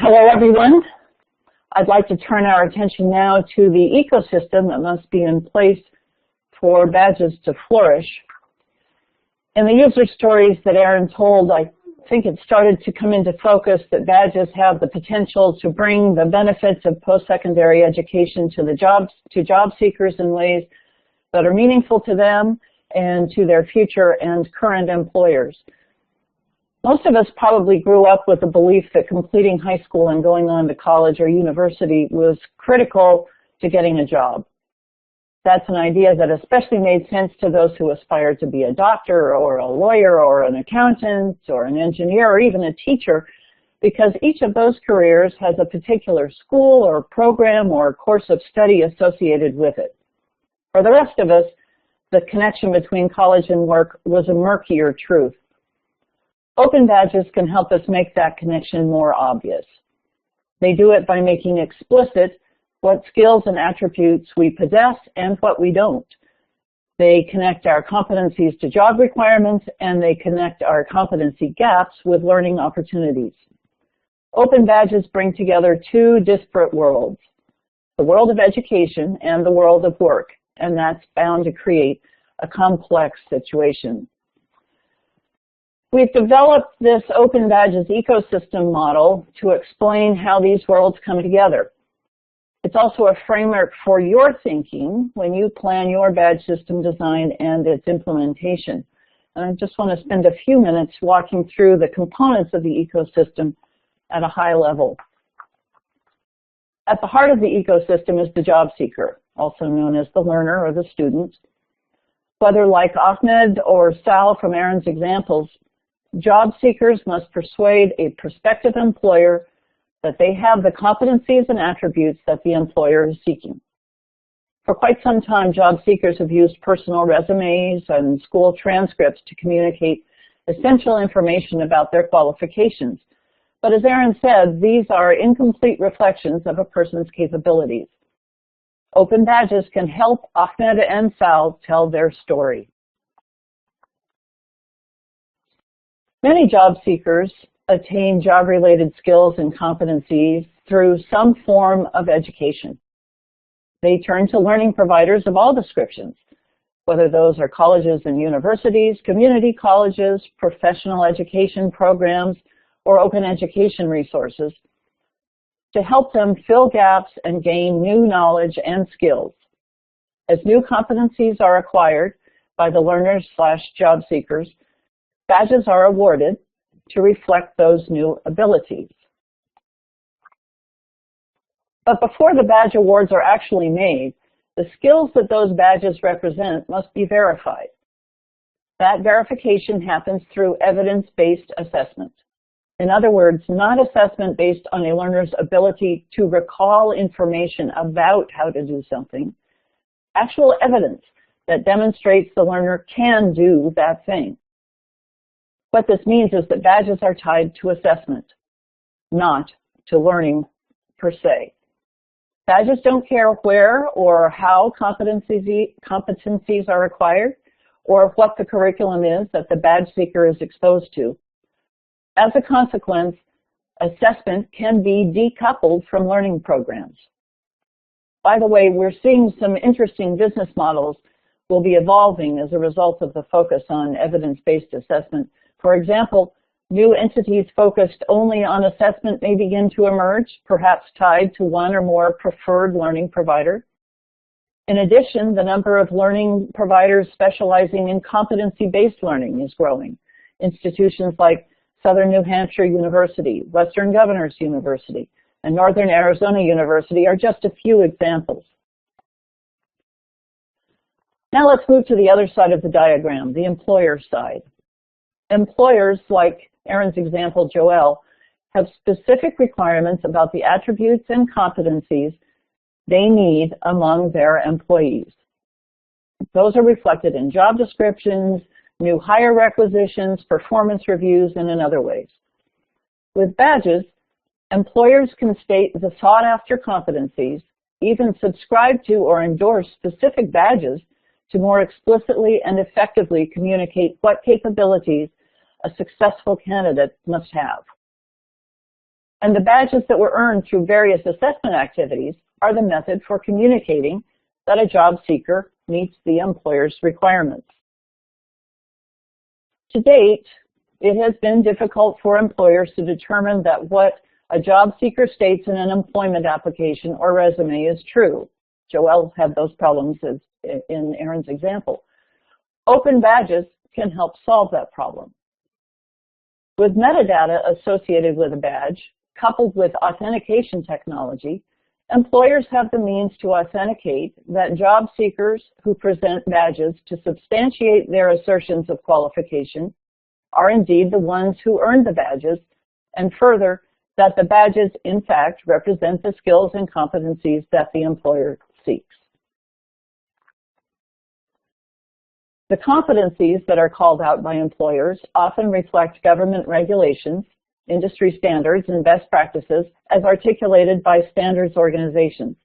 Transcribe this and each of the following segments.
Hello, everyone. I'd like to turn our attention now to the ecosystem that must be in place for badges to flourish. In the user stories that Aaron told, I think it started to come into focus that badges have the potential to bring the benefits of post-secondary education to job seekers in ways that are meaningful to them and to their future and current employers. Most of us probably grew up with the belief that completing high school and going on to college or university was critical to getting a job. That's an idea that especially made sense to those who aspired to be a doctor or a lawyer or an accountant or an engineer or even a teacher, because each of those careers has a particular school or program or course of study associated with it. For the rest of us, the connection between college and work was a murkier truth. Open badges can help us make that connection more obvious. They do it by making explicit what skills and attributes we possess and what we don't. They connect our competencies to job requirements, and they connect our competency gaps with learning opportunities. Open badges bring together two disparate worlds, the world of education and the world of work, and that's bound to create a complex situation. We've developed this open badges ecosystem model to explain how these worlds come together. It's also a framework for your thinking when you plan your badge system design and its implementation. And I just want to spend a few minutes walking through the components of the ecosystem at a high level. At the heart of the ecosystem is the job seeker, also known as the learner or the student. Whether like Ahmed or Sal from Aaron's examples, job seekers must persuade a prospective employer that they have the competencies and attributes that the employer is seeking. For quite some time, job seekers have used personal resumes and school transcripts to communicate essential information about their qualifications. But as Aaron said, these are incomplete reflections of a person's capabilities. Open badges can help Ahmed and Sal tell their story. Many job seekers attain job-related skills and competencies through some form of education. They turn to learning providers of all descriptions, whether those are colleges and universities, community colleges, professional education programs, or open education resources, to help them fill gaps and gain new knowledge and skills. As new competencies are acquired by the learners/job seekers, badges are awarded to reflect those new abilities. But before the badge awards are actually made, the skills that those badges represent must be verified. That verification happens through evidence-based assessment. In other words, not assessment based on a learner's ability to recall information about how to do something, actual evidence that demonstrates the learner can do that thing. What this means is that badges are tied to assessment, not to learning per se. Badges don't care where or how competencies are acquired or what the curriculum is that the badge seeker is exposed to. As a consequence, assessment can be decoupled from learning programs. By the way, we're seeing some interesting business models will be evolving as a result of the focus on evidence-based assessment. For example, new entities focused only on assessment may begin to emerge, perhaps tied to one or more preferred learning provider. In addition, the number of learning providers specializing in competency-based learning is growing. Institutions like Southern New Hampshire University, Western Governors University, and Northern Arizona University are just a few examples. Now let's move to the other side of the diagram, the employer side. Employers, like Aaron's example, Joelle, have specific requirements about the attributes and competencies they need among their employees. Those are reflected in job descriptions, new hire requisitions, performance reviews, and in other ways. With badges, employers can state the sought-after competencies, even subscribe to or endorse specific badges to more explicitly and effectively communicate what capabilities a successful candidate must have. And the badges that were earned through various assessment activities are the method for communicating that a job seeker meets the employer's requirements. To date, it has been difficult for employers to determine that what a job seeker states in an employment application or resume is true. Joelle had those problems in Erin's example. Open badges can help solve that problem. With metadata associated with a badge, coupled with authentication technology, employers have the means to authenticate that job seekers who present badges to substantiate their assertions of qualification are indeed the ones who earned the badges, and further, that the badges in fact represent the skills and competencies that the employer seeks. The competencies that are called out by employers often reflect government regulations, industry standards, and best practices as articulated by standards organizations.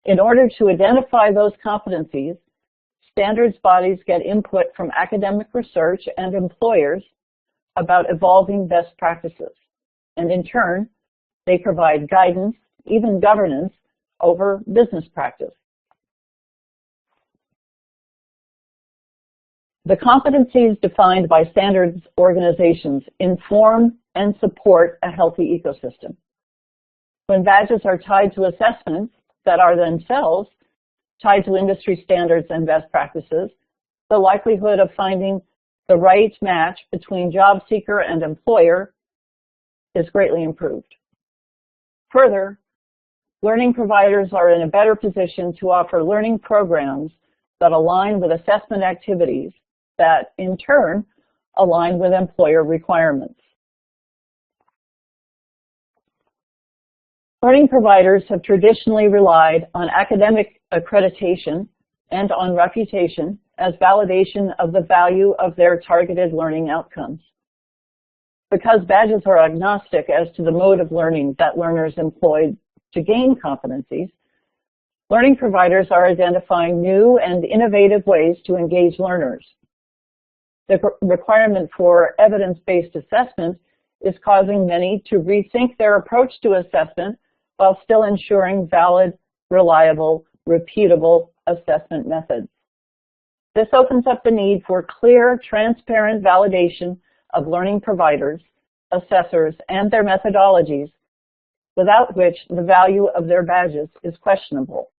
In order to identify those competencies, standards bodies get input from academic research and employers about evolving best practices. And in turn, they provide guidance, even governance, over business practice. The competencies defined by standards organizations inform and support a healthy ecosystem. When badges are tied to assessments that are themselves tied to industry standards and best practices, the likelihood of finding the right match between job seeker and employer is greatly improved. Further, learning providers are in a better position to offer learning programs that align with assessment activities that, in turn, align with employer requirements. Learning providers have traditionally relied on academic accreditation and on reputation as validation of the value of their targeted learning outcomes. Because badges are agnostic as to the mode of learning that learners employ to gain competencies, learning providers are identifying new and innovative ways to engage learners. The requirement for evidence-based assessment is causing many to rethink their approach to assessment while still ensuring valid, reliable, repeatable assessment methods. This opens up the need for clear, transparent validation of learning providers, assessors, and their methodologies, without which the value of their badges is questionable.